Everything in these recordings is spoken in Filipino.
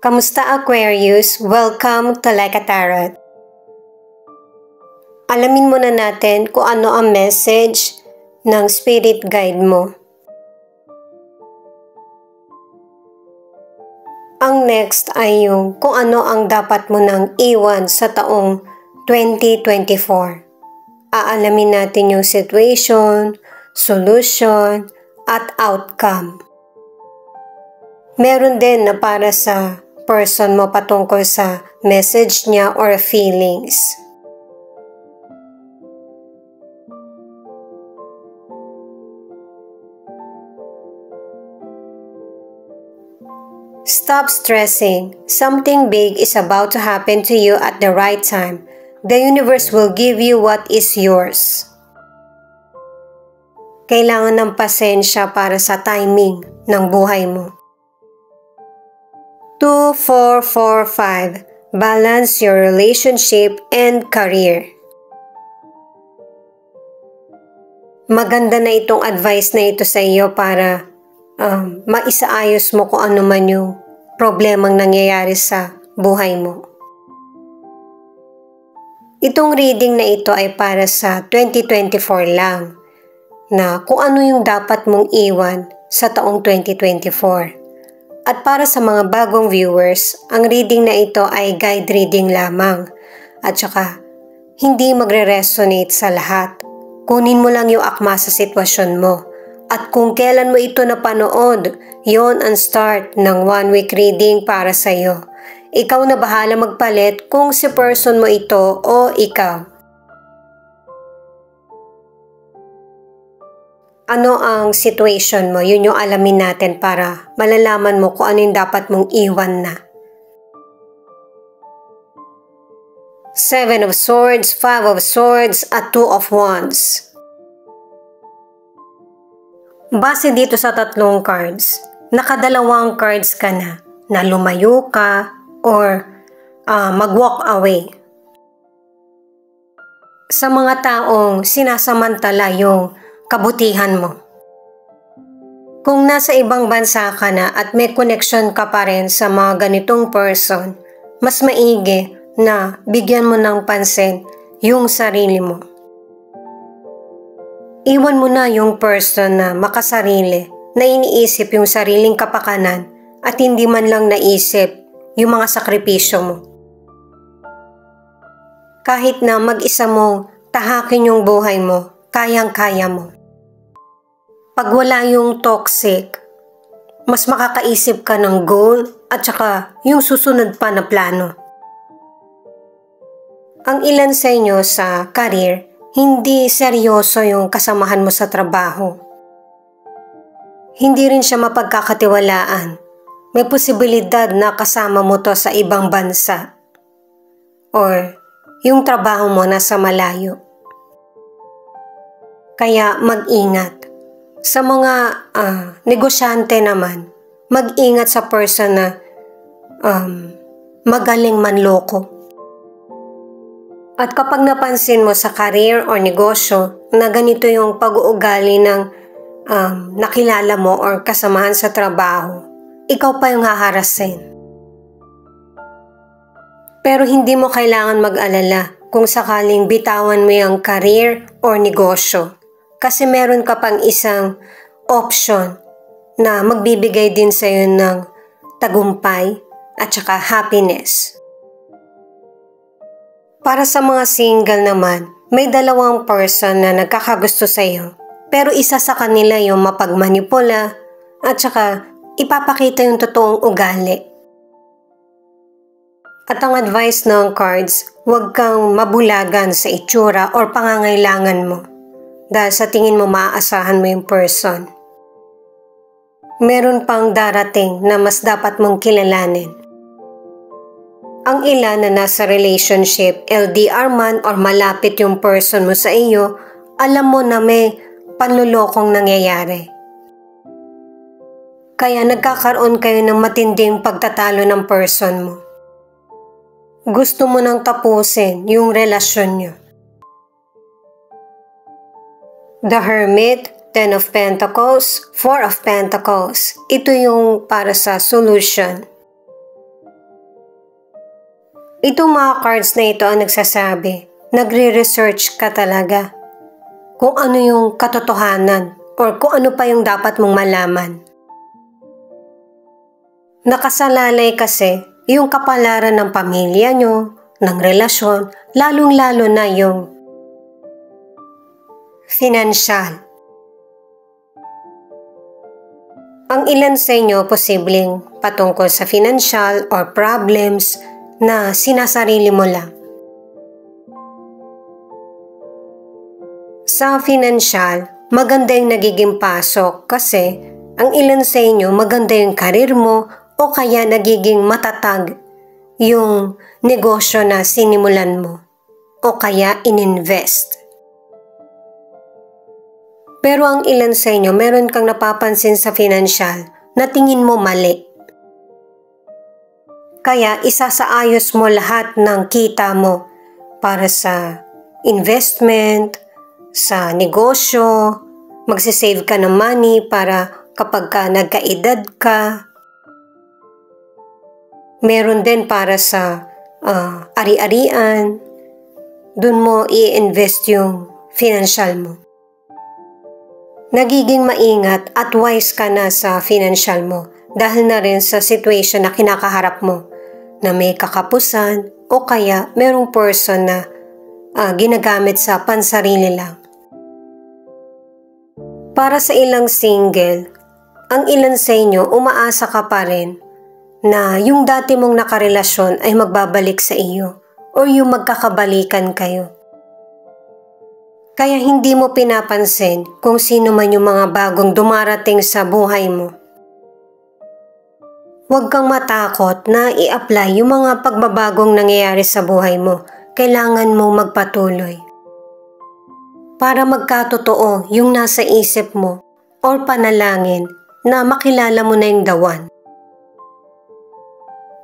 Kamusta Aquarius? Welcome to Like a Tarot. Alamin muna natin kung ano ang message ng spirit guide mo. Ang next ay yung kung ano ang dapat mo nang iwan sa taong 2024. Aalamin natin yung situation, solution, at outcome. Meron din na para sa person mo patungkol sa message niya or feelings. Stop stressing. Something big is about to happen to you at the right time. The universe will give you what is yours. Kailangan ng pasensya para sa timing ng buhay mo. 2-4-4-5. Balance your relationship and career. Maganda na itong advice na ito sa iyo para maisaayos mo kung ano man yung problemang nangyayari sa buhay mo. Itong reading na ito ay para sa 2024 lang, na kung ano yung dapat mong iwan sa taong 2024. At para sa mga bagong viewers, ang reading na ito ay guide reading lamang at saka hindi magre-resonate sa lahat. Kunin mo lang yung akma sa sitwasyon mo. At kung kailan mo ito napanood, yon ang start ng 1-week reading para sa iyo. Ikaw na bahala magpalit kung si person mo ito o ikaw. Ano ang situation mo? Yun yung alamin natin para malalaman mo kung ano yung dapat mong iwan na. 7 of Swords, 5 of Swords, at 2 of Wands. Base dito sa tatlong cards, nakadalawang cards ka na lumayo ka or mag-walk away. Sa mga taong sinasamantala yung kabutihan mo. Kung nasa ibang bansa ka na at may connection ka pa rin sa mga ganitong person, mas maigi na bigyan mo ng pansin yung sarili mo. Iwan mo na yung person na makasarili, na iniisip yung sariling kapakanan at hindi man lang naisip yung mga sakripisyo mo. Kahit na mag-isa mo tahakin yung buhay mo, kayang-kaya mo. Pag wala yung toxic, mas makakaisip ka ng goal at saka yung susunod pa na plano. Ang ilan sa inyo sa career, hindi seryoso yung kasamahan mo sa trabaho. Hindi rin siya mapagkakatiwalaan. May posibilidad na kasama mo to sa ibang bansa. Or yung trabaho mo nasa malayo. Kaya mag-ingat. Sa mga negosyante naman, mag-ingat sa person na magaling manloko. At kapag napansin mo sa career or negosyo na ganito yung pag-uugali ng nakilala mo or kasamahan sa trabaho, ikaw pa yung haharasin. Pero hindi mo kailangan mag-alala kung sakaling bitawan mo yung career or negosyo. Kasi meron ka pang isang option na magbibigay din sa iyo ng tagumpay at saka happiness. Para sa mga single naman, may dalawang person na nagkakagusto sa iyo, pero isa sa kanila yung mapagmanipula at saka ipapakita yung totoong ugali. At ang advice ng cards, huwag kang mabulagan sa itsura or pangangailangan mo dahil sa tingin mo maaasahan mo yung person. Meron pang darating na mas dapat mong kilalanin. Ang ilan na nasa relationship, LDR man or malapit yung person mo sa iyo, alam mo na may panlulokong nangyayari. Kaya nagkakaroon kayo ng matinding pagtatalo ng person mo. Gusto mo nang tapusin yung relasyon nyo. The Hermit, 10 of Pentacles, 4 of Pentacles. Ito yung para sa solution. Itong mga cards na ito ang nagsasabi, nagre-research ka talaga kung ano yung katotohanan or kung ano pa yung dapat mong malaman. Nakasalalay kasi yung kapalaran ng pamilya nyo, ng relasyon, lalong-lalo na yung financial. Ang ilan sa inyo posibleng patungkol sa financial or problems na sinasarili mo lang. Sa financial, maganda yung nagiging pasok kasi ang ilan sa inyo maganda yung karir mo o kaya nagiging matatag yung negosyo na sinimulan mo o kaya ininvest. Pero ang ilan sa inyo, meron kang napapansin sa financial na tingin mo mali. Kaya isasaayos mo lahat ng kita mo para sa investment, sa negosyo, magsisave ka ng money para kapag ka nagkaedad ka. Meron din para sa ari-arian, dun mo i-invest yung financial mo. Nagiging maingat at wise ka na sa financial mo dahil na rin sa situation na kinakaharap mo na may kakapusan o kaya merong person na ginagamit sa pansarili lang. Para sa ilang single, ang ilan sa inyo umaasa ka pa rin na yung dati mong nakarelasyon ay magbabalik sa iyo o yung magkakabalikan kayo. Kaya hindi mo pinapansin kung sino man yung mga bagong dumarating sa buhay mo. Huwag kang matakot na i-apply yung mga pagbabagong nangyayari sa buhay mo. Kailangan mong magpatuloy. Para magkatotoo yung nasa isip mo or panalangin na makilala mo na yung the one.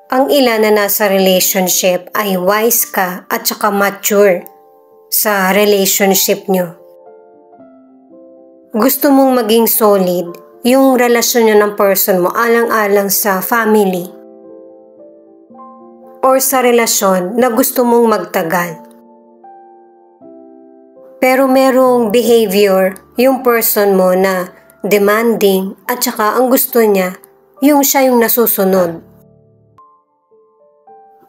Ang ilan na nasa relationship ay wise ka at saka mature sa relationship nyo. Gusto mong maging solid yung relasyon nyo ng person mo alang-alang sa family or sa relasyon na gusto mong magtagal. Pero merong behavior yung person mo na demanding at saka ang gusto niya yung siya yung nasusunod.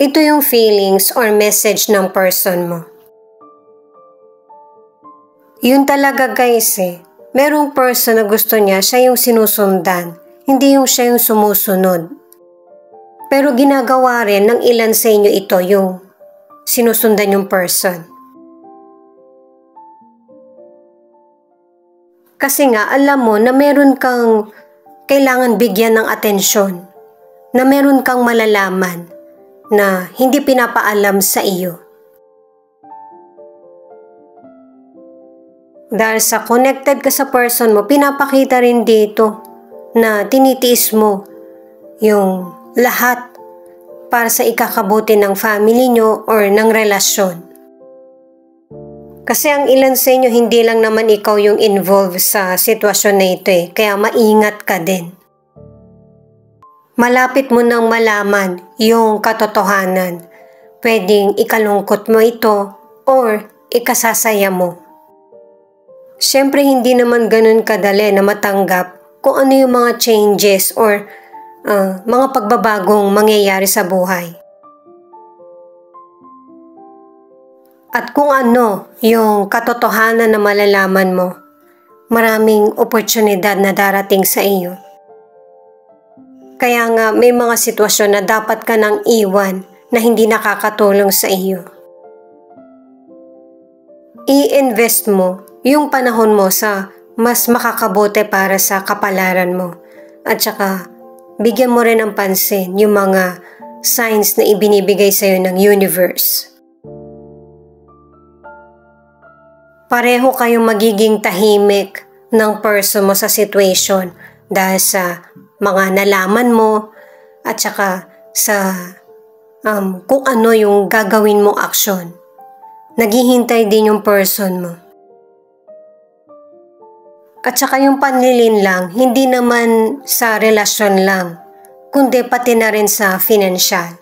Ito yung feelings or message ng person mo. Yun talaga guys merong person na gusto niya siya yung sinusundan, hindi yung siya yung sumusunod. Pero ginagawa rin ng ilan sa inyo ito yung sinusundan yung person. Kasi nga alam mo na meron kang kailangan bigyan ng atensyon, na meron kang malalaman na hindi pinapaalam sa iyo. Dahil sa connected ka sa person mo, pinapakita rin dito na tinitiis mo yung lahat para sa ikakabuti ng family nyo or ng relasyon. Kasi ang ilan sa inyo, hindi lang naman ikaw yung involved sa sitwasyon na ito kaya maingat ka din. Malapit mo nang malaman yung katotohanan. Pwedeng ikalungkot mo ito or ikasasaya mo. Siyempre hindi naman ganun kadali na matanggap kung ano yung mga changes or mga pagbabagong mangyayari sa buhay. At kung ano yung katotohanan na malalaman mo, maraming oportunidad na darating sa iyo. Kaya nga may mga sitwasyon na dapat ka nang iwan na hindi nakakatulong sa iyo. I-invest mo yung panahon mo sa mas makakabuti para sa kapalaran mo. At saka, bigyan mo rin ng pansin yung mga signs na ibinibigay sa'yo ng universe. Pareho kayong magiging tahimik ng person mo sa situation dahil sa mga nalaman mo at saka sa kung ano yung gagawin mong aksyon. Naghihintay din yung person mo. At saka yung panlilin lang, hindi naman sa relasyon lang, kundi pati na rin sa financial.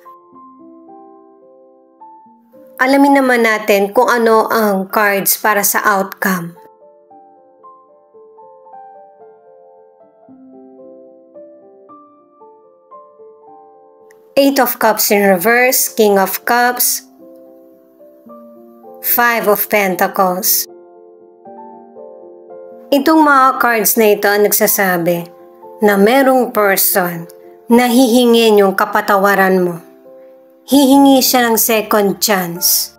Alamin naman natin kung ano ang cards para sa outcome. Eight of Cups in reverse, King of Cups, Five of Pentacles. Itong mga cards na ito ang nagsasabi na merong person na hihingin yung kapatawaran mo. Hihingi siya ng second chance.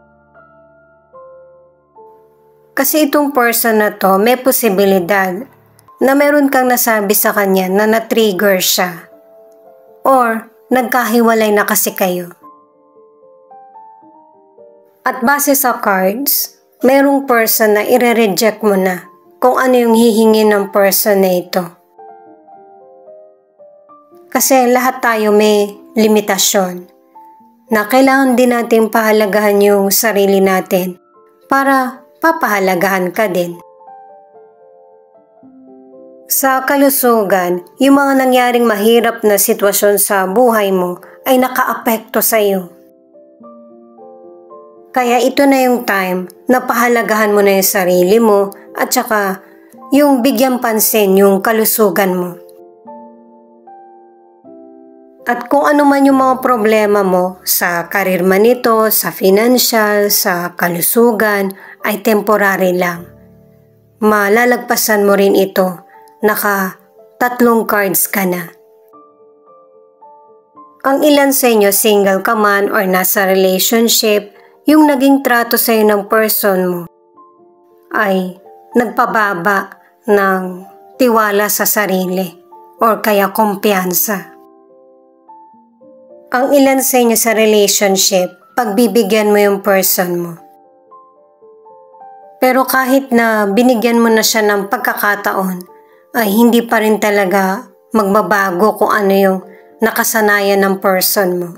Kasi itong person na to may posibilidad na meron kang nasabi sa kanya na na-trigger siya. Or nagkahiwalay na kasi kayo. At base sa cards, merong person na ire-reject mo na kung ano yung hihingi ng person na ito. Kasi lahat tayo may limitasyon na kailangan din natin pahalagahan yung sarili natin para papahalagahan ka din. Sa kalusugan, yung mga nangyaring mahirap na sitwasyon sa buhay mo ay nakaapekto sa iyo. Kaya ito na yung time na pahalagahan mo na yung sarili mo at saka yung bigyan pansin yung kalusugan mo. At kung ano man yung mga problema mo sa karir man ito, sa financial, sa kalusugan, ay temporary lang. Malalagpasan mo rin ito. Naka 3 cards ka na. Ang ilan sa inyo single ka man or nasa relationship, yung naging trato sa iyo ng person mo ay nagpababa ng tiwala sa sarili or kaya kumpiyansa. Ang ilan sa inyo sa relationship, pagbibigyan mo yung person mo. Pero kahit na binigyan mo na siya ng pagkakataon, ay hindi pa rin talaga magbabago kung ano yung nakasanayan ng person mo.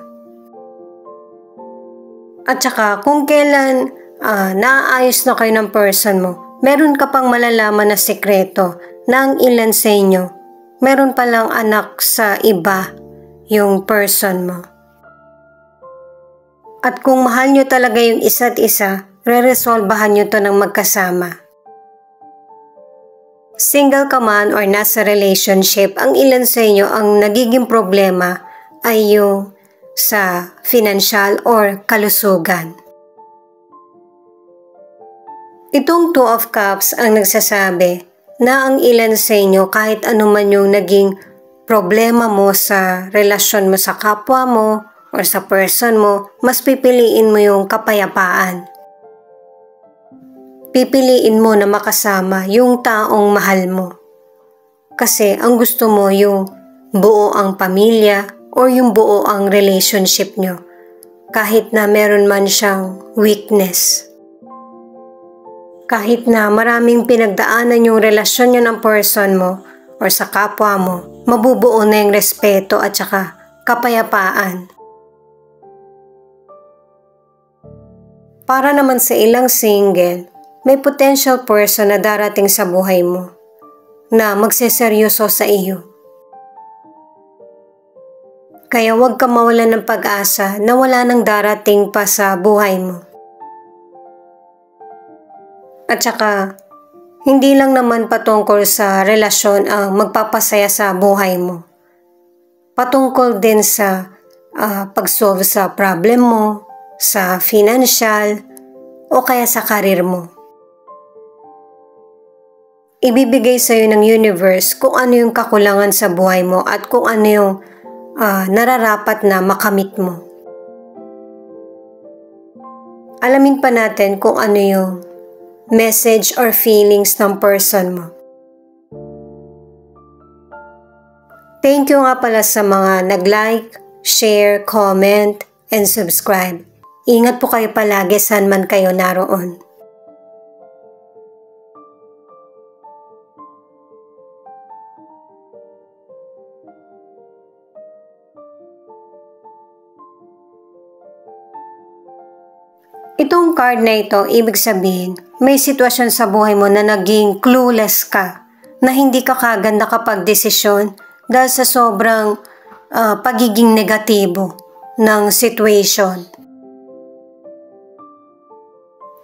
At saka kung kailan naaayos na kayo ng person mo, meron ka pang malalaman na sekreto na ang ilan sa inyo, meron palang anak sa iba yung person mo. At kung mahal nyo talaga yung isa't isa, re-resolbahan nyo to ng magkasama. Single ka man or nasa relationship, ang ilan sa inyo ang nagiging problema ay yung sa financial or kalusugan. Itong Two of Cups ang nagsasabi na ang ilan sa inyo kahit anuman yung naging problema mo sa relasyon mo sa kapwa mo or sa person mo, mas pipiliin mo yung kapayapaan. Pipiliin mo na makasama yung taong mahal mo. Kasi ang gusto mo yung buo ang pamilya or yung buo ang relationship nyo. Kahit na meron man siyang weakness. Kahit na maraming pinagdaanan yung relasyon nyo ng person mo or sa kapwa mo, mabubuo na yung respeto at saka kapayapaan. Para naman sa ilang single, may potential person na darating sa buhay mo na magseseryoso sa iyo. Kaya huwag ka mawalan ng pag-asa na wala nang darating pa sa buhay mo. At saka, hindi lang naman patungkol sa relasyon ang magpapasaya sa buhay mo. Patungkol din sa pag-solve sa problem mo, sa financial, o kaya sa karir mo. Ibibigay sa iyo ng universe kung ano yung kakulangan sa buhay mo at kung ano yung nararapat na makamit mo. Alamin pa natin kung ano yung message or feelings ng person mo. Thank you nga pala sa mga nag-like, share, comment, and subscribe. Ingat po kayo palagi saan man kayo naroon. Itong card na ito, ibig sabihin, may sitwasyon sa buhay mo na naging clueless ka, na hindi ka kagad nakapag-desisyon dahil sa sobrang pagiging negatibo ng situation.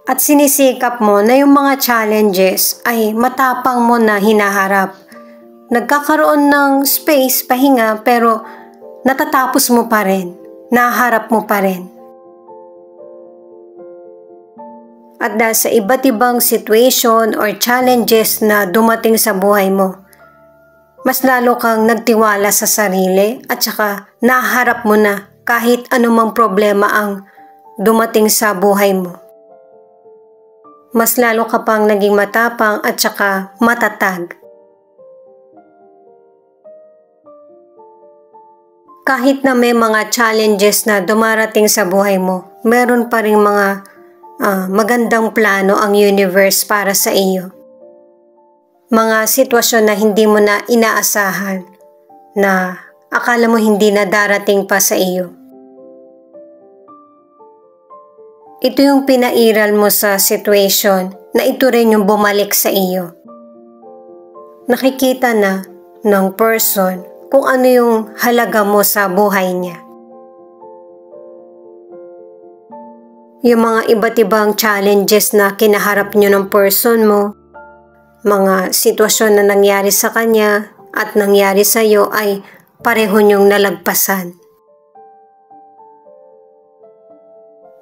At sinisikap mo na yung mga challenges ay matapang mo na hinaharap. Nagkakaroon ng space, pahinga, pero natatapos mo pa rin, naharap mo pa rin. At dahil sa iba't ibang situation or challenges na dumating sa buhay mo, mas lalo kang nagtiwala sa sarili at saka naharap mo na kahit anumang problema ang dumating sa buhay mo. Mas lalo ka pang naging matapang at saka matatag. Kahit na may mga challenges na dumarating sa buhay mo, meron pa ring mga magandang plano ang universe para sa iyo. Mga sitwasyon na hindi mo na inaasahan, na akala mo hindi na darating pa sa iyo. Ito yung pinairal mo sa situation na ito rin yung bumalik sa iyo. Nakikita na ng person kung ano yung halaga mo sa buhay niya. Yung mga iba't ibang challenges na kinaharap nyo ng person mo, mga sitwasyon na nangyari sa kanya at nangyari sa iyo ay pareho nyong nalagpasan.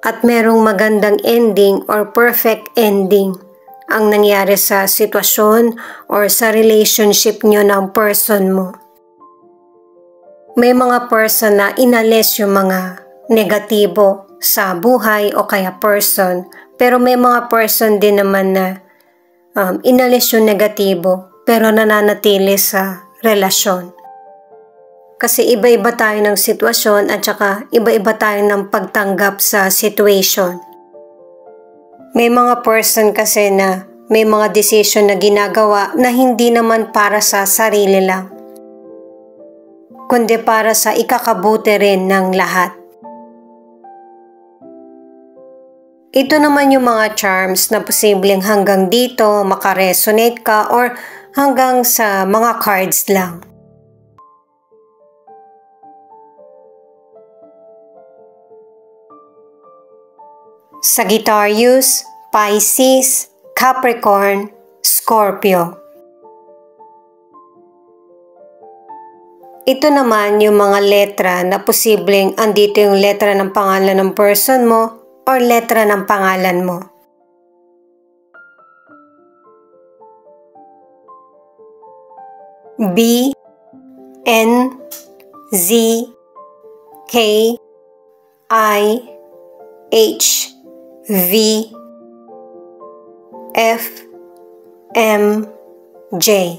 At merong magandang ending or perfect ending ang nangyari sa sitwasyon or sa relationship nyo ng person mo. May mga person na inalis yung mga negatibo sa buhay o kaya person, pero may mga person din naman na inalis yung negatibo pero nananatili sa relasyon. Kasi iba-iba tayo ng sitwasyon at saka iba-iba tayo ng pagtanggap sa situation. May mga person kasi na may mga decision na ginagawa na hindi naman para sa sarili lang, kundi para sa ikakabuti rin ng lahat. Ito naman yung mga charms na posibleng hanggang dito makaresonate ka or hanggang sa mga cards lang. Sagittarius, Pisces, Capricorn, Scorpio. Ito naman yung mga letra na posibleng andito yung letra ng pangalan ng person mo or letra ng pangalan mo. B, N, Z, K, I, H, V, F, M, J.